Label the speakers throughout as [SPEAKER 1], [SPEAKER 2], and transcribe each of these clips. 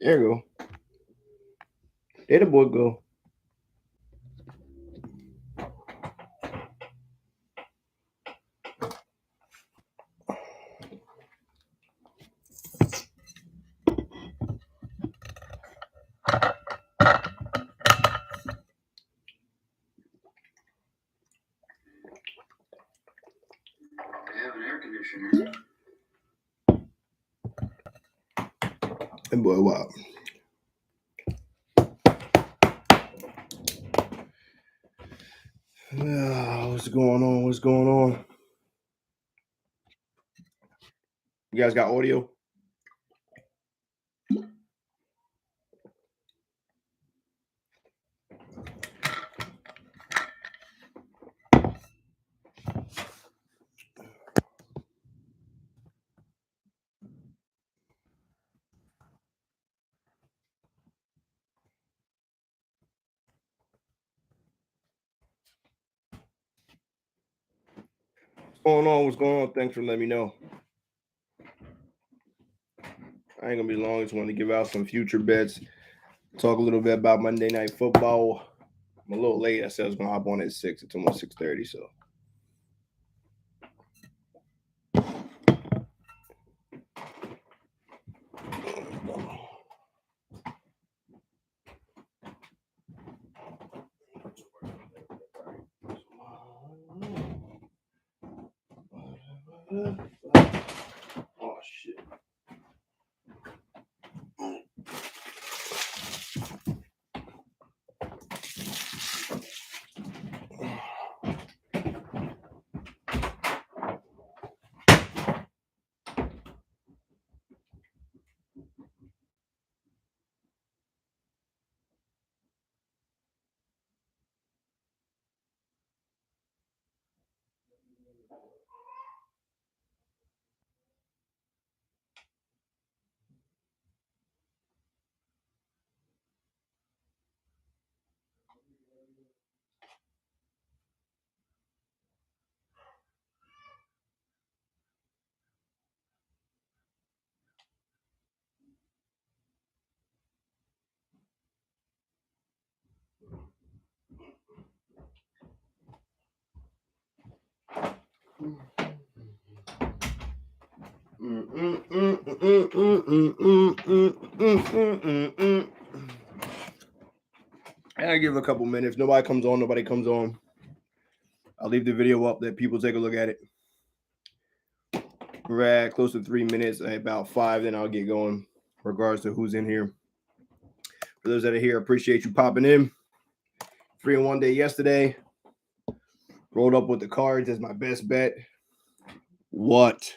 [SPEAKER 1] There you go. There the boy go.
[SPEAKER 2] Have an air conditioner.
[SPEAKER 1] And boy, wow. What's going on? What's going on? You guys got audio? What's going on? What's going on? Thanks for letting me know. I ain't gonna be long. Just wanted to give out some future bets. Talk a little bit about Monday Night Football. I'm a little late. I said I was gonna hop on at 6. It's almost 6:30. So. Oh shit. I give it a couple minutes. Nobody comes on. I'll leave the video up, let people take a look at it. We're at close to 3 minutes, about 5, then I'll get going, regards to who's in here. For those that are here, appreciate you popping in. 3-1 day yesterday. Rolled up with the Cards as my best bet. What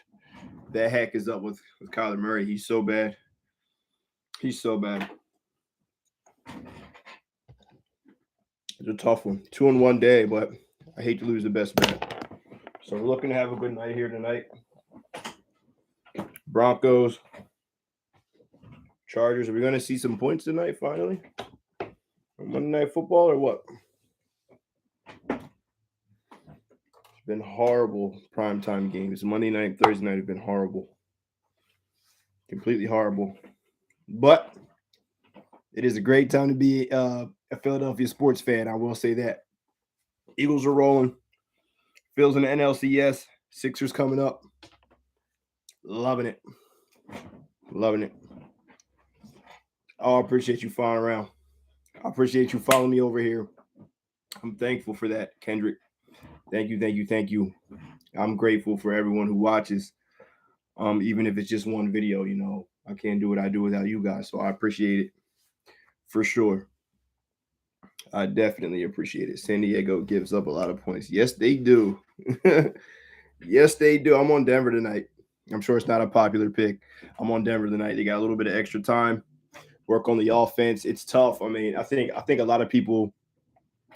[SPEAKER 1] the heck is up with Kyler Murray? He's so bad. He's so bad. It's a tough one. 2-1 day, but I hate to lose the best bet. So we're looking to have a good night here tonight. Broncos, Chargers. Are we going to see some points tonight finally? Monday Night Football or what? It's been horrible primetime games. Monday night, Thursday night have been horrible. Completely horrible. But it is a great time to be a Philadelphia sports fan. I will say that. Eagles are rolling. Phil's in the NLCS. Sixers coming up. Loving it. Loving it. Oh, I appreciate you following around. I appreciate you following me over here. I'm thankful for that, Kendrick. Thank you. I'm grateful for everyone who watches. Even if it's just one video, I can't do what I do without you guys. So I appreciate it for sure. I definitely appreciate it. San Diego gives up a lot of points. Yes, they do. Yes, they do. I'm on Denver tonight. I'm sure it's not a popular pick. I'm on Denver tonight. They got a little bit of extra time. Work on the offense. It's tough. I mean, I think a lot of people,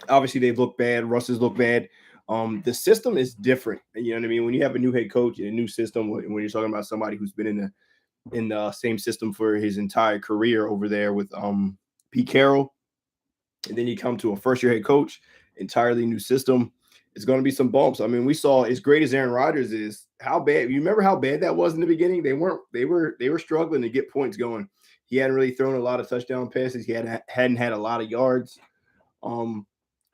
[SPEAKER 1] obviously they look bad. Russ's look bad. The system is different. You know what I mean? When you have a new head coach and a new system, when you're talking about somebody who's been in the same system for his entire career over there with Pete Carroll, and then you come to a first-year head coach, entirely new system, it's going to be some bumps. I mean, we saw, as great as Aaron Rodgers is, how bad. You remember how bad that was in the beginning? They were struggling to get points going. He hadn't really thrown a lot of touchdown passes. He hadn't had a lot of yards. When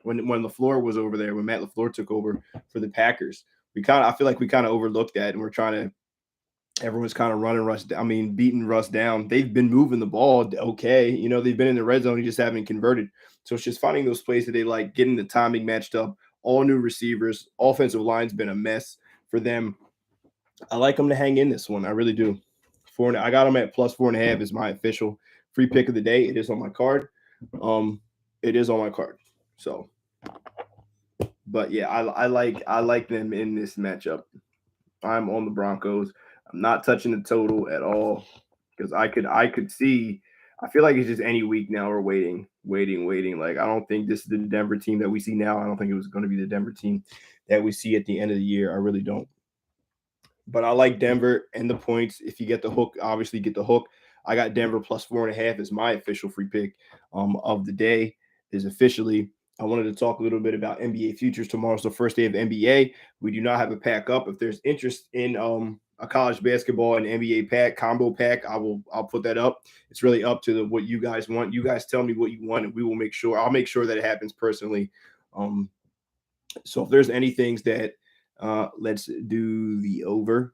[SPEAKER 1] LaFleur was over there, when Matt LaFleur took over for the Packers, I feel like we kind of overlooked that, and we're trying to. Everyone's kind of running Russ. I mean, beating Russ down. They've been moving the ball okay. They've been in the red zone. You just haven't converted. So it's just finding those plays that they like, getting the timing matched up. All new receivers. Offensive line's been a mess for them. I like them to hang in this one. I really do. I got them at plus 4.5 is my official free pick of the day. It is on my card. It is on my card. So, but yeah, I like them in this matchup. I'm on the Broncos. I'm not touching the total at all because I could see. I feel like it's just any week now we're waiting. Like, I don't think this is the Denver team that we see now. I don't think it was going to be the Denver team that we see at the end of the year. I really don't. But I like Denver and the points. If you get the hook, obviously get the hook. I got Denver plus 4.5 as my official free pick of the day. Is officially. I wanted to talk a little bit about NBA futures. Tomorrow's the first day of NBA. We do not have a pack up. If there's interest in a college basketball and NBA pack, combo pack, I'll put that up. It's really up to what you guys want. You guys tell me what you want, and we will make sure. I'll make sure that it happens personally. So if there's any things that let's do the over.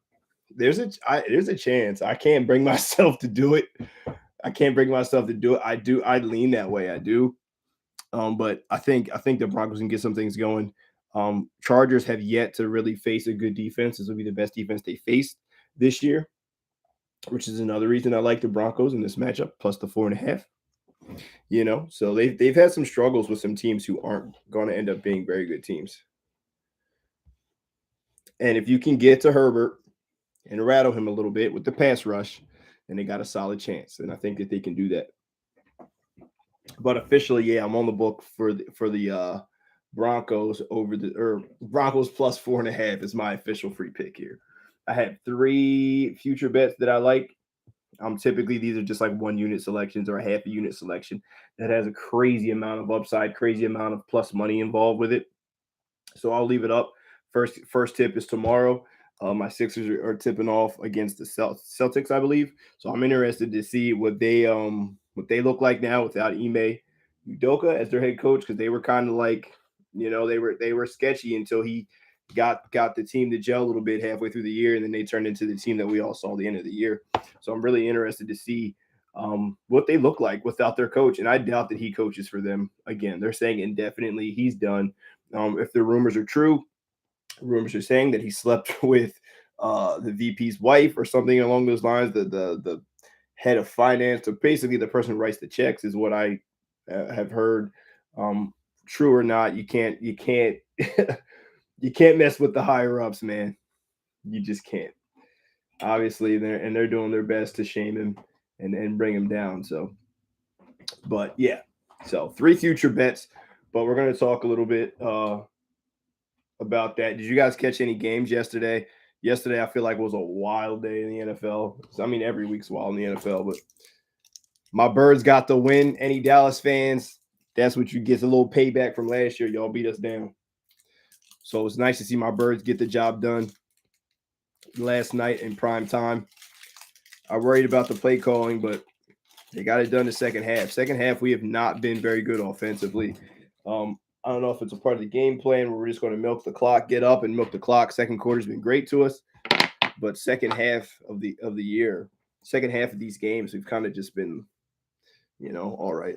[SPEAKER 1] There's a chance. I can't bring myself to do it. I lean that way. I do. But I think the Broncos can get some things going. Chargers have yet to really face a good defense. This will be the best defense they faced this year, which is another reason I like the Broncos in this matchup, plus the 4.5. So they've had some struggles with some teams who aren't going to end up being very good teams. And if you can get to Herbert and rattle him a little bit with the pass rush, then they got a solid chance. And I think that they can do that. But officially, yeah, I'm on the book for the Broncos Broncos plus 4.5 is my official free pick here. I have 3 future bets that I like. Typically these are just like 1 unit selections or a half a unit selection that has a crazy amount of upside, crazy amount of plus money involved with it. So I'll leave it up. First tip is tomorrow. My Sixers are tipping off against the Celtics, I believe. So I'm interested to see what they look like now without Ime Udoka as their head coach, because they were kind of like, they were sketchy until he got the team to gel a little bit halfway through the year, and then they turned into the team that we all saw at the end of the year. So I'm really interested to see what they look like without their coach, and I doubt that he coaches for them again. They're saying indefinitely he's done. If the rumors are true, rumors are saying that he slept with the VP's wife or something along those lines. The head of finance, or basically the person who writes the checks, is what I have heard. True or not, you can't you can't mess with the higher ups, man. You just can't. Obviously, they're doing their best to shame him and bring him down. So, but yeah, so 3 future bets. But we're going to talk a little bit about that. Did you guys catch any games yesterday? Yesterday, I feel like was a wild day in the NFL. I mean, every week's wild in the NFL, but my Birds got the win. Any Dallas fans, that's what you get, a little payback from last year. Y'all beat us down. So it's nice to see my Birds get the job done last night in prime time. I worried about the play calling, but they got it done the second half. Second half, we have not been very good offensively. I don't know if it's a part of the game plan where we're just going to milk the clock, get up and milk the clock. Second quarter's been great to us, but second half of the year, second half of these games, we've kind of just been, all right.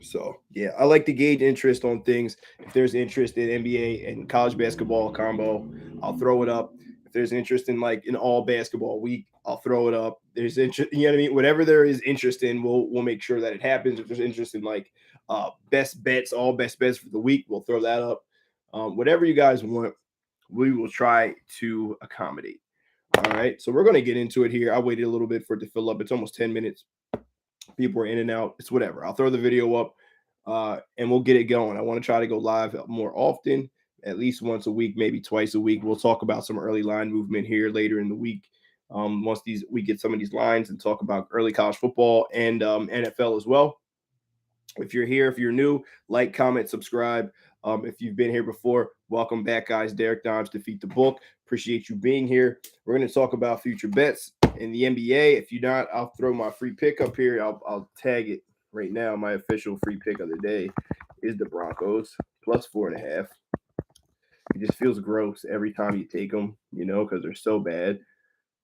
[SPEAKER 1] So yeah, I like to gauge interest on things. If there's interest in NBA and college basketball combo, I'll throw it up. If there's interest in like an all basketball week, I'll throw it up. There's interest, you know what I mean? Whatever there is interest in, we'll make sure that it happens. If there's interest in like best bets, all best bets for the week, we'll throw that up. Whatever you guys want, we will try to accommodate. All right, so we're going to get into it here. I waited a little bit for it to fill up. It's almost 10 minutes. People are in and out. It's whatever. I'll throw the video up and we'll get it going. I want to try to go live more often, at least once a week, maybe twice a week. We'll talk about some early line movement here later in the week. Once we get some of these lines, and talk about early college football and NFL as well. If you're here, if you're new, like, comment, subscribe. If you've been here before, welcome back, guys. Derek Dimes, Defeat the Book. Appreciate you being here. We're going to talk about future bets. in the NBA. If you're not, I'll throw my free pick up here. I'll tag it right now. My official free pick of the day is the Broncos plus 4.5. It just feels gross every time you take them, because they're so bad.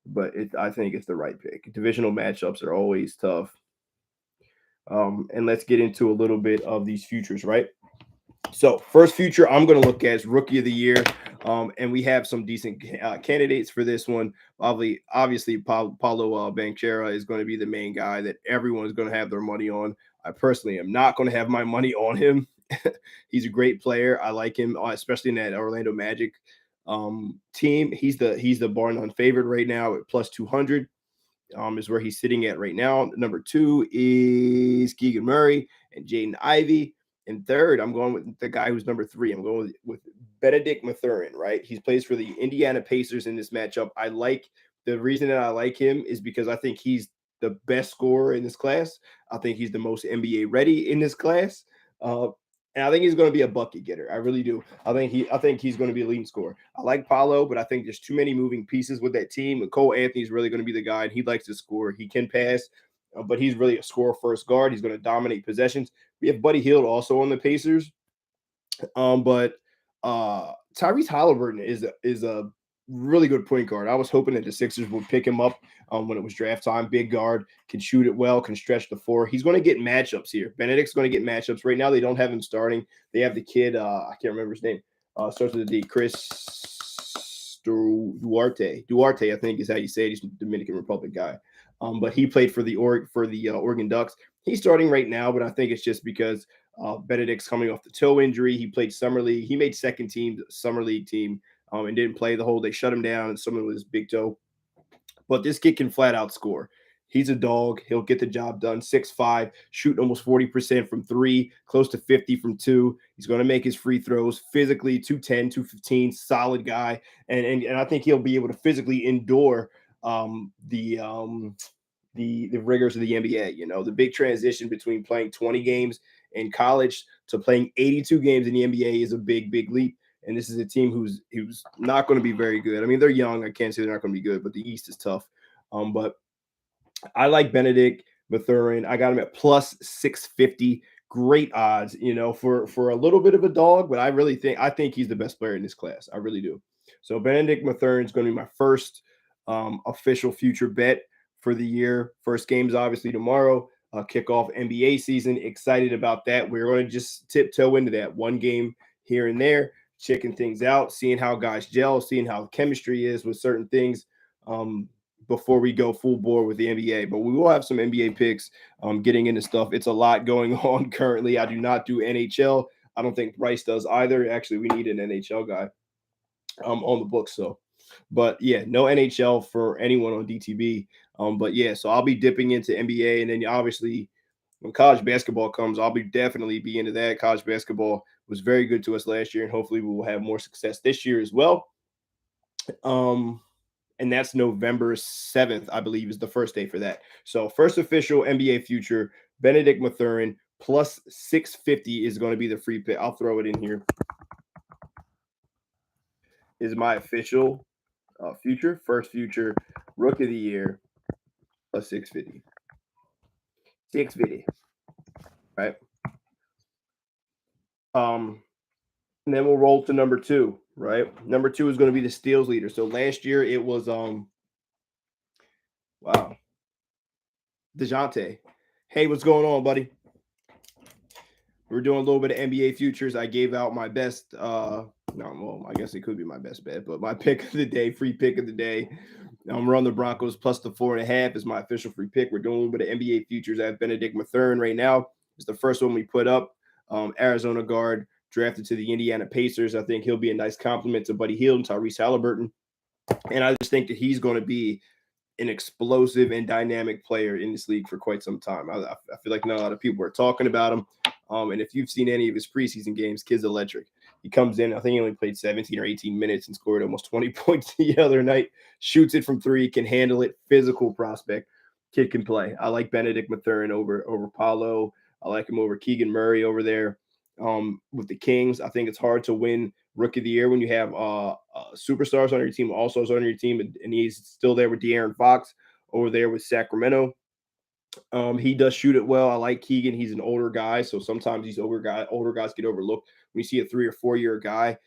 [SPEAKER 1] But I think it's the right pick. Divisional matchups are always tough. And let's get into a little bit of these futures, right? So, first future I'm going to look at is Rookie of the Year. And we have some decent candidates for this one. Obviously, Paulo Banchero is going to be the main guy that everyone's going to have their money on. I personally am not going to have my money on him. He's a great player. I like him, especially in that Orlando Magic team. He's the bar none favorite right now at plus 200. Is where he's sitting at right now. Number 2 is Keegan Murray and Jaden Ivey. And third, I'm going with the guy who's number 3. I'm going with Benedict Mathurin, right? He plays for the Indiana Pacers in this matchup. The reason that I like him is because I think he's the best scorer in this class. I think he's the most NBA ready in this class. And I think he's going to be a bucket getter. I really do. I think he's going to be a leading scorer. I like Paulo, but I think there's too many moving pieces with that team. And Cole Anthony's really going to be the guy, and he likes to score. He can pass, but he's really a score first guard. He's going to dominate possessions. We have Buddy Hield also on the Pacers. But Tyrese Halliburton is a really good point guard. I was hoping that the Sixers would pick him up when it was draft time. Big guard, can shoot it well, can stretch the floor. He's going to get matchups here. Benedict's going to get matchups. Right now, they don't have him starting. They have the kid, I can't remember his name. Starts with a D, Chris Duarte. Duarte, I think is how you say it. He's a Dominican Republic guy. But he played for the Oregon Ducks. He's starting right now, but I think it's just because Benedict's coming off the toe injury. He played summer league. He made second team summer league team and didn't play the whole. They shut him down and someone with his big toe. But this kid can flat out score. He's a dog. He'll get the job done. 6'5", shooting almost 40% from 3, close to 50 from 2. He's going to make his free throws. Physically, 210, 215, solid guy. And I think he'll be able to physically endure the rigors of the NBA. The big transition between playing 20 games in college to playing 82 games in the NBA is a big, big leap. And this is a team who's not going to be very good. I mean, they're young. I can't say they're not going to be good, but the East is tough. But I like Benedict Mathurin. I got him at plus 650. Great odds, for a little bit of a dog, but I think he's the best player in this class. I really do. So Benedict Mathurin is going to be my first official future bet for the year. First game's obviously tomorrow. Kick off NBA season. Excited about that. We're going to just tiptoe into that one game here and there, checking things out, seeing how guys gel, seeing how chemistry is with certain things before we go full bore with the NBA. But we will have some NBA picks getting into stuff. It's a lot going on currently. I do not do NHL. I don't think Bryce does either. Actually, we need an NHL guy on the books. But yeah, no NHL for anyone on DTB. But yeah, so I'll be dipping into NBA, and then obviously when college basketball comes, I'll definitely be into that. College basketball was very good to us last year, and hopefully we will have more success this year as well. And that's November 7th, I believe, is the first day for that. So first official NBA future, Benedict Mathurin plus 650 is going to be the free pick. I'll throw it in here. Is my official first future Rookie of the Year plus 650. 650. Right. And then we'll roll to number 2, right? Number 2 is going to be the steals leader. So last year it was DeJounte. Hey, what's going on, buddy? We're doing a little bit of NBA futures. I gave out my best I guess it could be my best bet, but my pick of the day, free pick of the day. We're on the Broncos plus the 4.5 is my official free pick. We're doing a little bit of NBA futures. I have Benedict Mathurin right now. It's the first one we put up. Arizona guard, drafted to the Indiana Pacers. I think he'll be a nice compliment to Buddy Hield and Tyrese Halliburton. And I just think that he's going to be an explosive and dynamic player in this league for quite some time. I feel like not a lot of people are talking about him. And if you've seen any of his preseason games, kid's electric. He comes in, I think he only played 17 or 18 minutes and scored almost 20 points the other night. Shoots it from 3, can handle it, physical prospect. Kid can play. I like Benedict Mathurin over Paulo. I like him over Keegan Murray over there with the Kings. I think it's hard to win Rookie of the Year when you have superstars on your team, all-stars on your team, and he's still there with De'Aaron Fox over there with Sacramento. He does shoot it well. I like Keegan. He's an older guy, so sometimes these older guys get overlooked. When you see a 3 or 4 year guy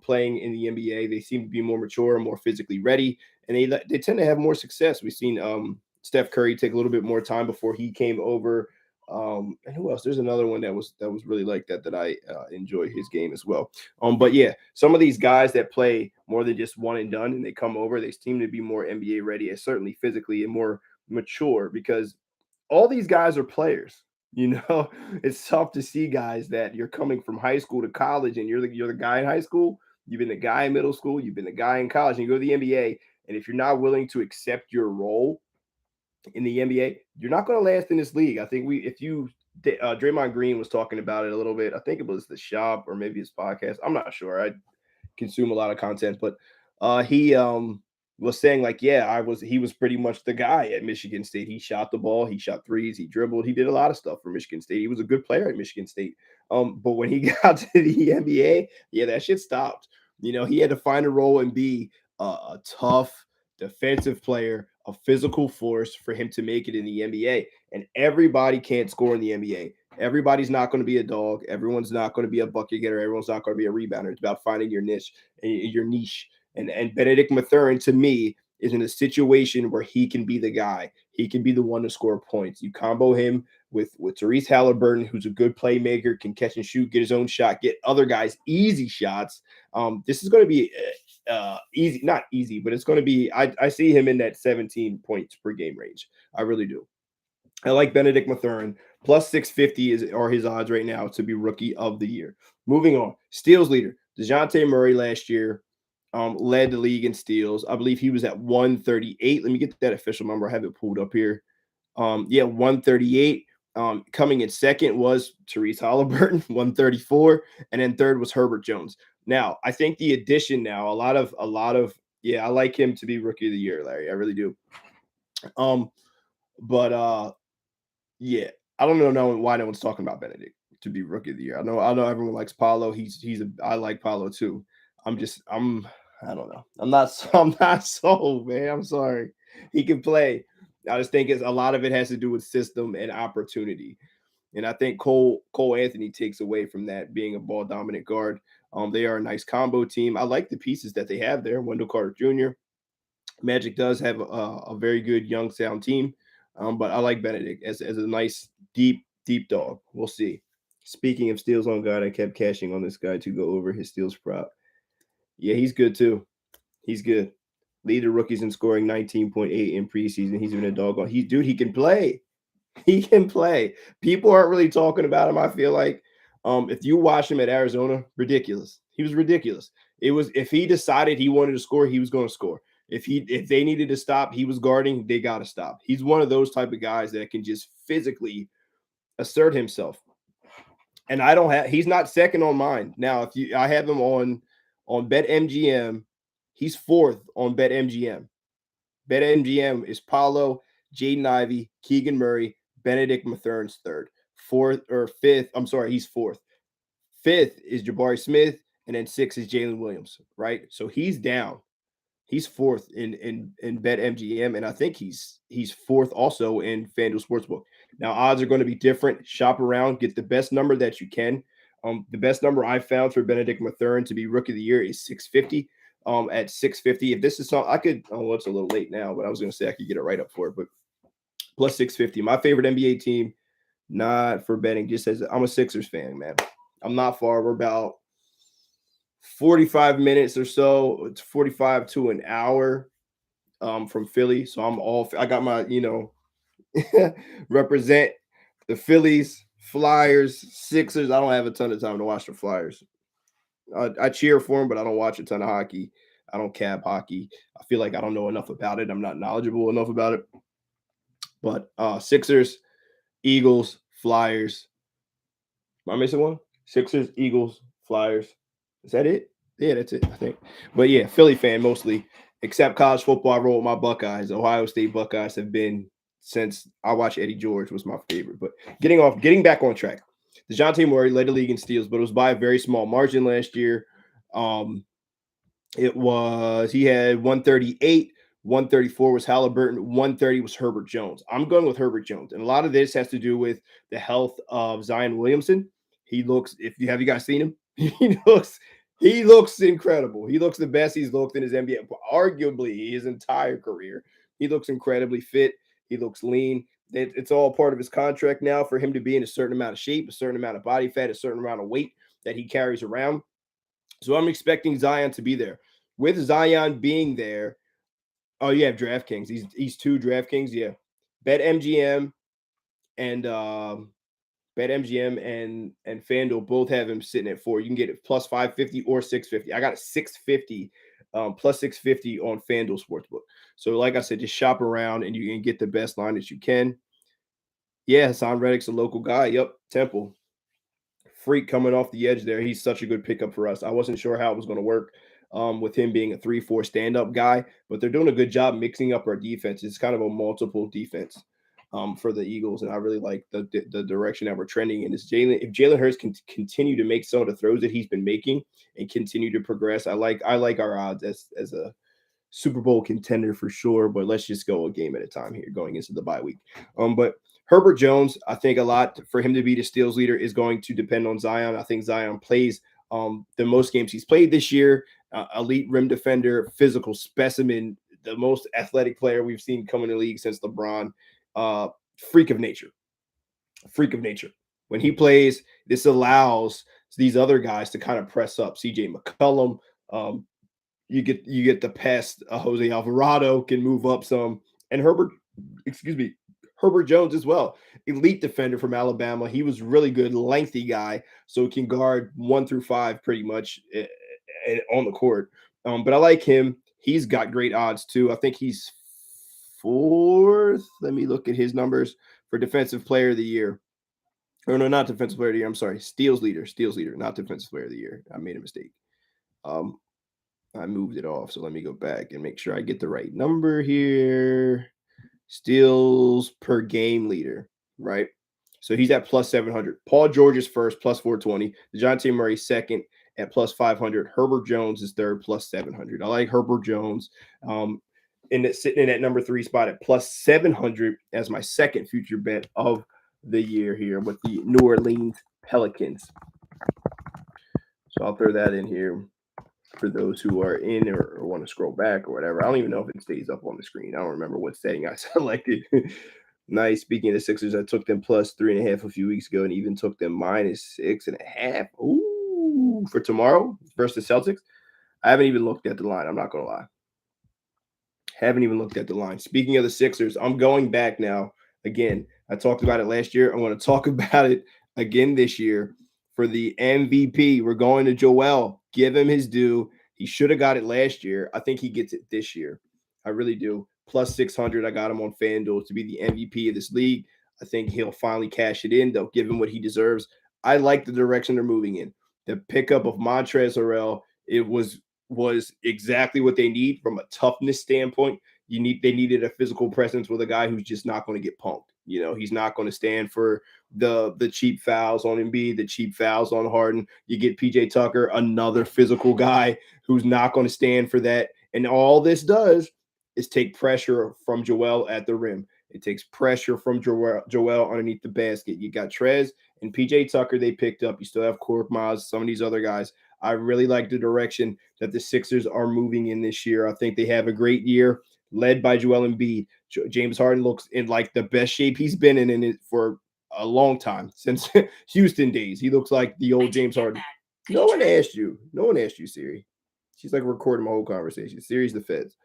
[SPEAKER 1] playing in the NBA, they seem to be more mature and more physically ready, and they tend to have more success. We've seen Steph Curry take a little bit more time before he came over. And who else? There's another one that was really like that I enjoy his game as well. But yeah, some of these guys that play more than just one and done, and they come over, they seem to be more NBA ready, and certainly physically and more mature because all these guys are players. It's tough to see guys that you're coming from high school to college, and you're the guy in high school, you've been the guy in middle school, you've been the guy in college, and you go to the NBA, and if you're not willing to accept your role in the NBA, you're not going to last in this league. I think Draymond Green was talking about it a little bit. I think it was the shop or maybe his podcast. I'm not sure. I consume a lot of content, but he was saying like, yeah, he was pretty much the guy at Michigan State. He shot the ball, he shot threes, he dribbled, he did a lot of stuff for Michigan State. He was a good player at Michigan State. But when he got to the NBA, yeah, that shit stopped. He had to find a role and be a tough defensive player, a physical force for him to make it in the NBA. And everybody can't score in the NBA. Everybody's not going to be a dog. Everyone's not going to be a bucket getter. Everyone's not going to be a rebounder. It's about finding your niche and your niche. And Benedict Mathurin, to me, is in a situation where he can be the guy. He can be the one to score points. You combo him with Tyrese Halliburton, who's a good playmaker, can catch and shoot, get his own shot, get other guys easy shots. This is going to be easy, not easy, but it's going to be. I see him in that 17 points per game range. I really do. I like Benedict Mathurin. Plus 650 are his odds right now to be rookie of the year. Moving on. Steals leader. DeJounte Murray last year led the league in steals. I believe he was at 138. Let me get that official number. I have it pulled up here. 138. Coming in second was Tyrese Halliburton, 134. And then third was Herbert Jones. Now, I think the addition now, a lot of, I like him to be rookie of the year, Larry. I really do. But yeah, I don't know why no one's talking about Benedict to be rookie of the year. I know everyone likes Paolo. I like Paolo too. I don't know. I'm not sold, man. I'm sorry. He can play. I just think a lot of it has to do with system and opportunity. And I think Cole Anthony takes away from that being a ball dominant guard. They are a nice combo team. I like the pieces that they have there. Wendell Carter Jr. Magic does have a very good young sound team. But I like Benedict as a nice, deep dog. We'll see. Speaking of steals on God, I kept cashing on this guy to go over his steals prop. Yeah, he's good too. He's good. Lead the rookies in scoring 19.8 in preseason. He's been a dog on. He can play. He can play. People aren't really talking about him, I feel like. If you watch him at Arizona, ridiculous. He was ridiculous. It was if he decided he wanted to score, he was going to score. If they needed to stop, he was guarding, they got to stop. He's one of those type of guys that can just physically assert himself. And he's not second on mine. Now, I have him on BetMGM, he's fourth on BetMGM. BetMGM is Paolo, Jaden Ivey, Keegan Murray, Benedict Mathurin's third. He's fourth. Fifth is Jabari Smith, and then sixth is Jalen Williams, right? So he's down. He's fourth in BetMGM, and I think he's fourth also in FanDuel Sportsbook. Now, odds are going to be different. Shop around, get the best number that you can. The best number I found for Benedict Mathurin to be rookie of the year is 650. At 650, if this is something I could, it's a little late now, but I was going to say I could get it right up for it, but plus 650. My favorite NBA team, not for betting, just says I'm a Sixers fan, man. I'm not far. We're about 45 minutes or so. It's 45 to an hour from Philly. So I got my, represent the Phillies, Flyers, Sixers. I don't have a ton of time to watch the Flyers. I cheer for them, but I don't watch a ton of hockey. I don't cap hockey. I feel like I don't know enough about it. I'm not knowledgeable enough about it. But Sixers, Eagles, Flyers. Am I missing one? Sixers, Eagles, Flyers. Is that it? Yeah, that's it, I think. But yeah, Philly fan mostly. Except college football, I roll with my Buckeyes. Ohio State Buckeyes have been since I watched Eddie George was my favorite. But getting back on track. DeJounte Murray led the league in steals, but it was by a very small margin last year. He had 138 134 was Halliburton. 130 was Herbert Jones. I'm going with Herbert Jones. And a lot of this has to do with the health of Zion Williamson. He looks, if you have you guys seen him, he looks incredible. He looks the best he's looked in his NBA, arguably his entire career. He looks incredibly fit. He looks lean. It's all part of his contract now for him to be in a certain amount of shape, a certain amount of body fat, a certain amount of weight that he carries around. So I'm expecting Zion to be there. With Zion being there, oh, you have DraftKings. He's two DraftKings, yeah. BetMGM and BetMGM and FanDuel both have him sitting at 4. You can get it plus 550 or 650. I got a 650 plus 650 on FanDuel Sportsbook. So like I said, just shop around and you can get the best line that you can. Yeah, Hassan Reddick's a local guy. Yep, Temple. Freak coming off the edge there. He's such a good pickup for us. I wasn't sure how it was going to work with him being a 3-4 stand-up guy, but they're doing a good job mixing up our defense. It's kind of a multiple defense for the Eagles, and I really like the direction that we're trending in. If Jalen Hurts can continue to make some of the throws that he's been making and continue to progress, I like our odds as a Super Bowl contender for sure, but let's just go a game at a time here going into the bye week. But Herbert Jones, I think a lot for him to be the steals leader is going to depend on Zion. I think Zion plays the most games he's played this year. Elite rim defender, physical specimen, the most athletic player we've seen come in the league since LeBron. Freak of nature. Freak of nature. When he plays, this allows these other guys to kind of press up. CJ McCollum, you get the pest. Jose Alvarado can move up some, and Herbert Jones as well. Elite defender from Alabama. He was really good, lengthy guy, so he can guard 1 through 5 pretty much on the court. But I like him. He's got great odds too. I think he's 4th. Let me look at his numbers for defensive player of the year. Oh no, not defensive player of the year. I'm sorry, steals leader, not defensive player of the year. I made a mistake. I moved it off, so let me go back and make sure I get the right number here. Steals per game leader, right? So he's at plus 700. Paul George is first, plus 420. DeJounte Murray second at plus 500. Herbert Jones is third, plus 700. I like Herbert Jones. Sitting in that number 3 spot at plus 700 as my second future bet of the year here with the New Orleans Pelicans. So I'll throw that in here for those who are in or want to scroll back or whatever. I don't even know if it stays up on the screen. I don't remember what setting I selected. Nice. Speaking of the Sixers, I took them plus 3.5 a few weeks ago and even took them minus 6.5. Ooh, for tomorrow versus Celtics. I haven't even looked at the line. I'm not going to lie. Haven't even looked at the line. Speaking of the Sixers, I'm going back now. Again, I talked about it last year. I'm going to talk about it again this year. For the MVP, we're going to Joel. Give him his due. He should have got it last year. I think he gets it this year. I really do. Plus 600. I got him on FanDuel to be the MVP of this league. I think he'll finally cash it in. They'll give him what he deserves. I like the direction they're moving in. The pickup of Montrezl Harrell, it was exactly what they need from a toughness standpoint. They needed a physical presence with a guy who's just not going to get punked. You know, he's not going to stand for the cheap fouls on Embiid, the cheap fouls on Harden. You get PJ Tucker, another physical guy who's not going to stand for that. And all this does is take pressure from Joel at the rim. It takes pressure from Joel underneath the basket. You got Trez and PJ Tucker they picked up. You still have Korkmaz, some of these other guys. I really like the direction that the Sixers are moving in this year. I think they have a great year led by Joel Embiid. James Harden looks in like the best shape he's been in it for a long time, since Houston days. He looks like the old James Harden. No one asked you, Siri. She's like recording my whole conversation. Siri's the feds.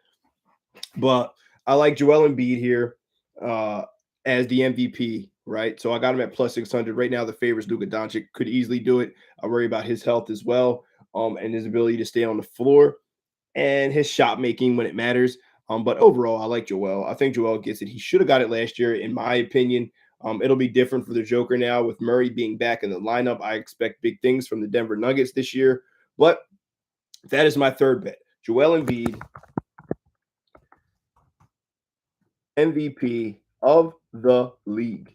[SPEAKER 1] But I like Joel Embiid here as the MVP, right? So I got him at plus 600. Right now, the favorites, Luka Doncic, could easily do it. I worry about his health as well, and his ability to stay on the floor and his shot making when it matters. But overall, I like Joel. I think Joel gets it. He should have got it last year, in my opinion. It'll be different for the Joker now with Murray being back in the lineup. I expect big things from the Denver Nuggets this year. But that is my third bet. Joel Embiid, MVP of the league.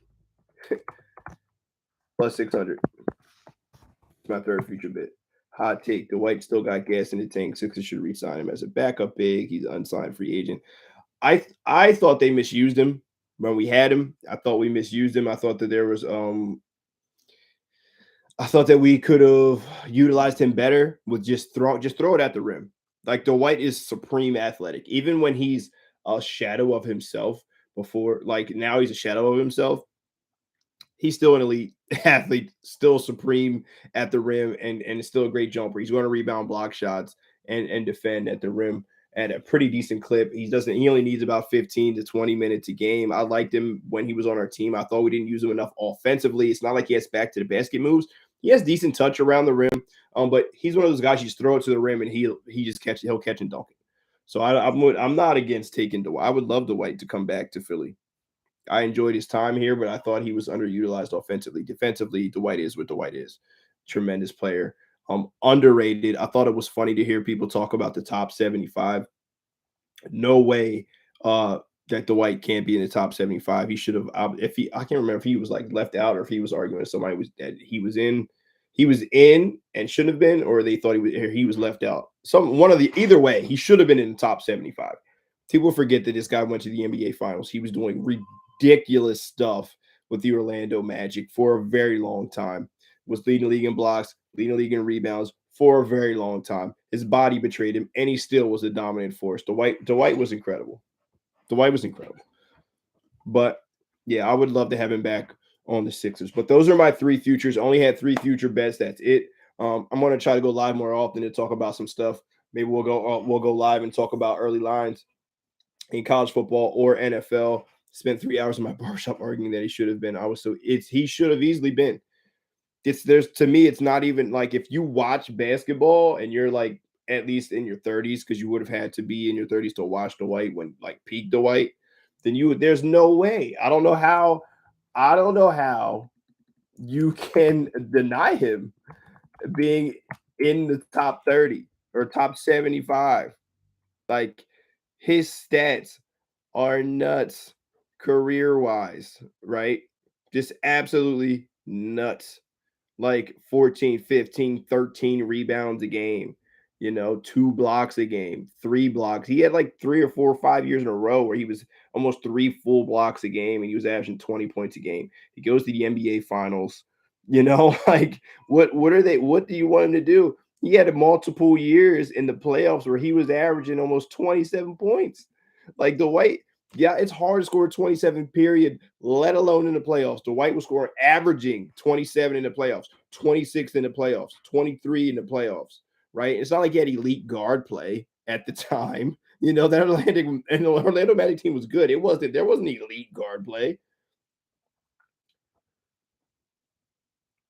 [SPEAKER 1] Plus 600. It's my third future bet. Hot take. The White still got gas in the tank. Sixers should re-sign him as a backup big. He's an unsigned free agent. I thought they misused him when we had him. I thought we misused him. I thought that I thought that we could have utilized him better with just throw it at the rim. Like Dwight is supreme athletic. Even when he's a shadow of himself before, like now he's a shadow of himself, he's still an elite athlete, still supreme at the rim, and still a great jumper. He's going to rebound, block shots, and defend at the rim at a pretty decent clip. He only needs about 15 to 20 minutes a game. I liked him when he was on our team. I thought we didn't use him enough offensively. It's not like he has back to the basket moves. He has decent touch around the rim, but he's one of those guys you just throw it to the rim and he'll catch and dunk it. So I'm not against taking Dwight. I would love Dwight to come back to Philly. I enjoyed his time here, but I thought he was underutilized offensively. Defensively, Dwight is what Dwight is. Tremendous player. Underrated. I thought it was funny to hear people talk about the top 75. No way that Dwight can't be in the top 75. He should have I can't remember if he was like left out or if he was arguing with somebody that he was in and shouldn't have been, or they thought he was left out. One of the either way, he should have been in the top 75. People forget that this guy went to the NBA finals. He was doing ridiculous stuff with the Orlando Magic for a very long time. Was leading the league in blocks, leading the league in rebounds for a very long time. His body betrayed him, and he still was a dominant force. Dwight was incredible. Dwight was incredible. But yeah, I would love to have him back on the Sixers. But those are my three futures. I only had three future bets. That's it. I'm going to try to go live more often to talk about some stuff. Maybe we'll go live and talk about early lines in college football or NFL. Spent 3 hours in my barbershop arguing that he should have been. He should have easily been. To me, it's not even like if you watch basketball and you're like at least in your 30s, because you would have had to be in your 30s to watch Dwight when like peak Dwight, then there's no way. I don't know how you can deny him being in the top 30 or top 75. Like his stats are nuts career-wise, right? Just absolutely nuts. Like 14, 15, 13 rebounds a game, 2 blocks a game, 3 blocks. He had like 3 or 4 or 5 years in a row where he was almost 3 full blocks a game and he was averaging 20 points a game. He goes to the NBA finals, like what do you want him to do? He had multiple years in the playoffs where he was averaging almost 27 points. Like Dwight, yeah, it's hard to score 27 period, let alone in the playoffs. Dwight was scoring averaging 27 in the playoffs, 26 in the playoffs, 23 in the playoffs, right? It's not like he had elite guard play at the time. That Orlando Magic team was good. There wasn't elite guard play.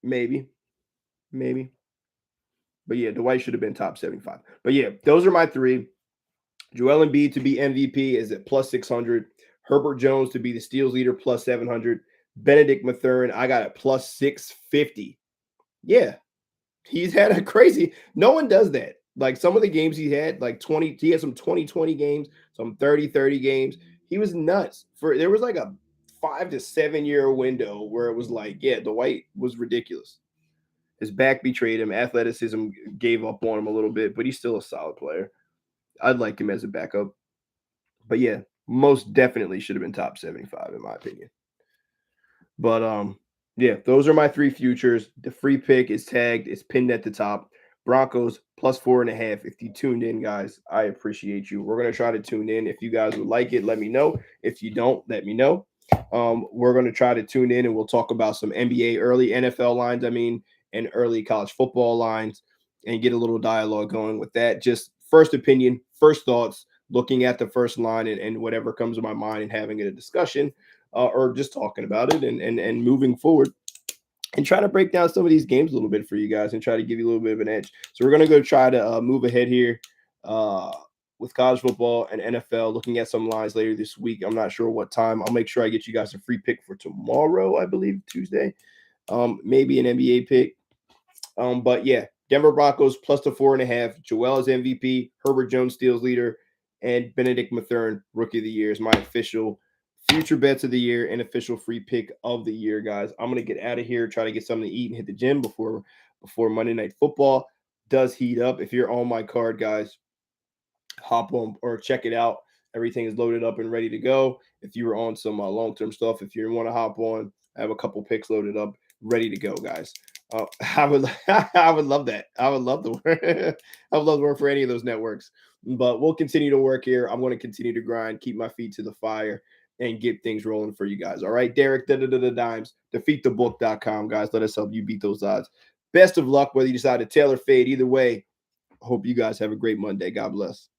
[SPEAKER 1] Maybe. But yeah, Dwight should have been top 75. But yeah, those are my three. Joel Embiid to be MVP is at plus 600. Herbert Jones to be the steals leader plus 700. Benedict Mathurin, I got at plus 650. Yeah, he's had a crazy. No one does that. Like some of the games he had, like 20, he had some 20 games, some 30 games. He was nuts. There was like a 5 to 7 year window where it was like, yeah, Dwight was ridiculous. His back betrayed him. Athleticism gave up on him a little bit, but he's still a solid player. I'd like him as a backup. But yeah, most definitely should have been top 75 in my opinion. But yeah, those are my three futures. The free pick is tagged, it's pinned at the top. Broncos plus 4.5. If you tuned in, guys, I appreciate you. We're gonna try to tune in. If you guys would like it, let me know. If you don't, let me know. We're gonna try to tune in and we'll talk about some NBA early NFL lines, and early college football lines, and get a little dialogue going with that. Just first opinion, first thoughts, looking at the first line and whatever comes to my mind and having a discussion, or just talking about it and moving forward and try to break down some of these games a little bit for you guys and try to give you a little bit of an edge. So we're going to go try to move ahead here with college football and NFL, looking at some lines later this week. I'm not sure what time. I'll make sure I get you guys a free pick for tomorrow, I believe, Tuesday. Maybe an NBA pick. But yeah, Denver Broncos plus the 4.5. Joel is MVP. Herbert Jones steals leader. And Benedict Mathurin, rookie of the year, is my official future bets of the year and official free pick of the year, guys. I'm going to get out of here, try to get something to eat and hit the gym before Monday Night Football does heat up. If you're on my card, guys, hop on or check it out. Everything is loaded up and ready to go. If you were on some long-term stuff, if you want to hop on, I have a couple picks loaded up, ready to go, guys. I would, I would love that. I would love to work. I would love to work for any of those networks. But we'll continue to work here. I'm going to continue to grind, keep my feet to the fire, and get things rolling for you guys. All right, Derek, dimes, defeatthebook.com, guys. Let us help you beat those odds. Best of luck, whether you decide to tail or fade. Either way, hope you guys have a great Monday. God bless.